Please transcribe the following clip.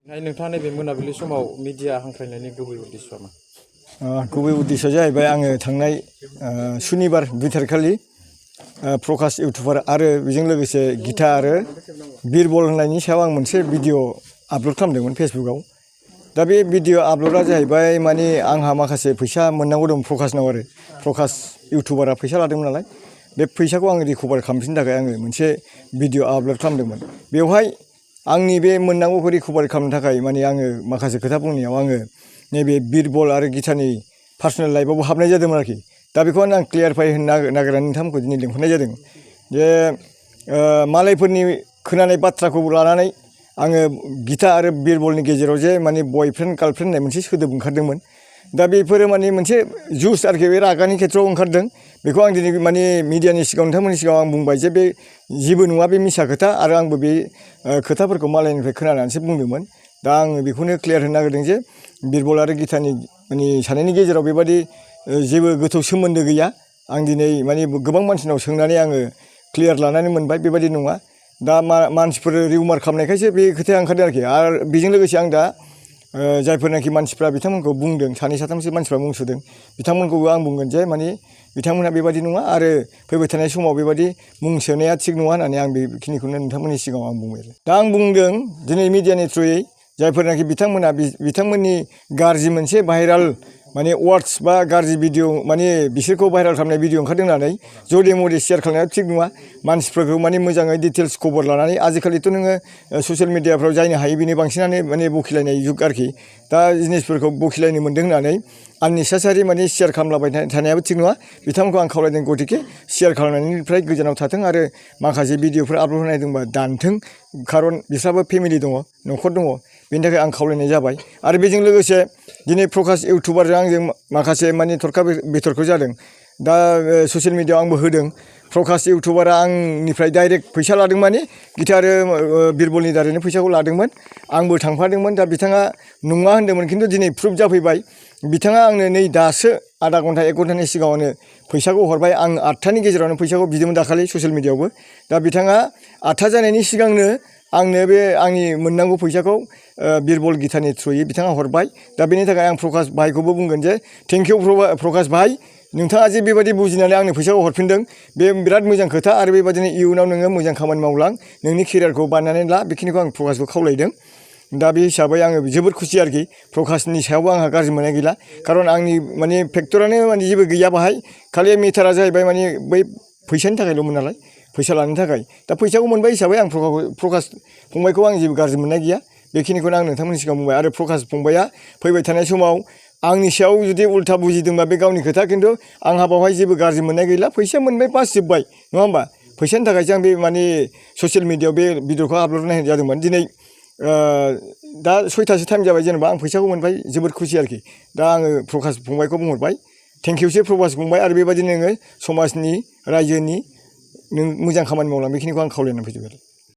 नोंथाङा नैबे मोनाबिलि समाव मिडिया हांख्रायनायनि गुबै उद्देश्यआ मा? गुबै उद्देश्यआ जाहैबाय आङो थांनाय सुनिबार 2 तारिखखालि प्रकाश इउटुबार आरो बेजों लोगोसे गिता आरो बिरबल होननायनि सायाव आं मोनसे भिडिअ आपल'ड खालामदोंमोन फेसबुकआव। दा बे भिडिअ आपल'डआ जाहैबाय माने आंहा माखासे फैसा मोननांगौ दं प्रकाशनाव आरो प्रकाश इउटुबारा फैसा लादोंमोन नालाय बे फैसाखौ आं रिकभार खालामफिननो थाखाय आङो मोनसे भिडिअ आपल'ड खालामदोंमोन। बेवहाय आंनि बे मोननांगौखौ रिकभार खालामनो थाखाय माने आङो माखासे खोथा बुंनायाव आङो नैबे बिरबल आरो गितानि पार्सनेल लाइफआवबो हाबनाय जादोंमोन आरोखि। दा बेखौ आं क्लियारफाइ होनो नागिरनानै नोंथांमोनखौ दिनै लिंहरनाय जादों जे मालायफोरनि खोनानाय बाथ्राखौ लानानै आङो गिता आरो बिरबलनि गेजेराव जे माने बयफ्रेन्ड गार्लफ्रेन्ड होननाय मोनसे सोदोब ओंखारदोंमोन। दा बेफोरो माने मोनसे जुस आरोखि बे रागानि खेथ्रआव ओंखारदों। बेखौ आं दिनै माने मिडियानि सिगाङाव नोंथांमोननि सिगाङाव आं बुंबाय जे बे जेबो नङा, बे मिसा खोथा आरो आंबो बे खोथाफोरखौ मालायनिफ्राय खोनानानैसो बुंदोंमोन। दा आङो बेखौनो क्लियार होनो नागिरदों जे बिरबल आरो गितानि माने सानैनि गेजेराव बेबादि जेबो गोथौ सोमोन्दो गैया। आं दिनै माने गोबां मानसिनाव सोंनानै आङो क्लियार लानानै मोनबाय बेबादि नङा। दा मानसिफोर रिउमार खालामनायखायसो बे खोथाया ओंखारदों आरोखि। आरो बेजों लोगोसे आं दा जायफोरनाखि मानसिफ्रा बिथांमोनखौ बुंदों, 2-3सो मानसिफ्रा मुं सुदों, बिथांमोनखौबो आं बुंगोन जे माने बिथांमोनहा बेबादि नङा आरो फैबाय थानाय समाव बेबादि मुं सोनाया थिग नङा होननानै आं बेखिनिखौनो नोंथांमोननि सिगाङाव आं बुंबाय। दा आं बुंदों दिनै मिडियानि थ्रुयै जायफोरनाखि बिथांमोना बिथांमोननि गाज्रि मोनसे भाइराल माने वार्डस बा गाज्रि भिडिअ माने बिसोरखौ भाइराल खालामनाय भिडिअ ओंखारदों होननानै जदे मदे शेयार खालामनाया थिग नङा। मानसिफोरखौ माने मोजाङै डिटेल्स खबर लानानै आजिखालिथ' नोङो ससियेल मिडियाफ्राव जायनो हायो बेनो बांसिनानो माने बखिलायनाय जुग आरोखि। दा जिनिसफोरखौ बखिलायनो मोन्दों होननानै आननेसेसारि माने शेयार खालामलाबाय थानायाबो थिग नङा। बिथांमोनखौ आं खावलायदों गतिके शेयार खालामनायनिफ्राय गोजानाव थाथों आरो माखासे भिडिअफोर आपल'ड होनाय दंबा दानथों। खारन बिस्राबो फेमिलि दङ, न'खर दङ, बेनि थाखाय आं खावलायनाय जाबाय। आरो बेजों लोगोसे दिनै प्रकाश इउटुबारजों आंजों माखासे माने थरखा बिथरखौ जादों। दा ससियेल मिडियाआव आंबो होदों प्रकाश इउटुबारा आंनिफ्राय डाइरेक्ट फैसा लादों माने गिता आरो बिरबलनि दारैनो फैसाखौ लादोंमोन। आंबो थांफादोंमोन। दा बिथाङा नङा होन्दोंमोन, खिन्थु दिनै प्रुफ जाफैबाय। बिथाङा आंनो नै दासो आधा घन्टा 1 घन्टानि सिगाङावनो फैसाखौ हरबाय। आं 8थानि गेजेरावनो फैसाखौ बिदोंमोन दाखालि ससियेल मिडियाआवबो। दा बिथाङा 8था जानायनि सिगांनो आंनो बे आंनि मोननांगौ फैसाखौ बिरबल गितानि थ्रुयै बिथाङा हरबाय। दा बेनि थाखाय आं प्रकाश भाइखौबो बुंगोन जे थेंक इउ प्रकाश भाइ, नोंथाङा जे बेबायदि बुजिनानै आंनो फैसाखौ हरफिनदों बे बिराद मोजां खोथा। आरो बेबायदिनो इयुनाव नोङो मोजां खामानि मावलां, नोंनि केरियारखौ बानायनानै ला, बेखिनिखौ आं प्रकाशखौ खावलायदों। दा बे हिसाबै आङो जोबोद खुसि आरोखि। प्रकाशनि सायावबो आंहा गाज्रि मोननाय गैला, खारन आंनि माने फेक्टरानो माने जेबो गैया बाहाय। खालि मेटारा जाहैबाय माने बै फैसानि थाखायल'मोन नालाय, फैसा लानो थाखाय। दा फैसाखौ मोनबाय हिसाबै आं प्रकाश फंबायखौ आं जेबो गाज्रि मोननाय गैया। बेखिनिखौनो आं नोंथांमोननि सिगाङाव बुंबाय। आरो प्रकाश फंबाया फैबाय थानाय समाव आंनि सायाव जुदि उल्था बुजिदोंबा बे गावनि खोथा, खिन्थु आंहा बावहाय जेबो गाज्रि मोननाय गैला। फैसा मोनबाय, बास जोब्बाय, नङा होमबा? फैसानि थाखायसो आं बे माने ससियेल मिडियाआव बे भिडिअखौ आपल'ड होनाय जादोंमोन। दिनै दा 6थासो टाइम जाबाय, जेनेबा आं फैसाखौ मोनबाय, जोबोद खुसि आरोखि। दा आङो प्रकाश फंबायखौ बुंहरबाय थेंक इउसै प्रकाश फंबाय। आरो बेबायदिनो नोङो समाजनि रायजोनि नों मोजां खामानि मावलां, बेखिनिखौ आं खावलायनानै फैजोबबाय।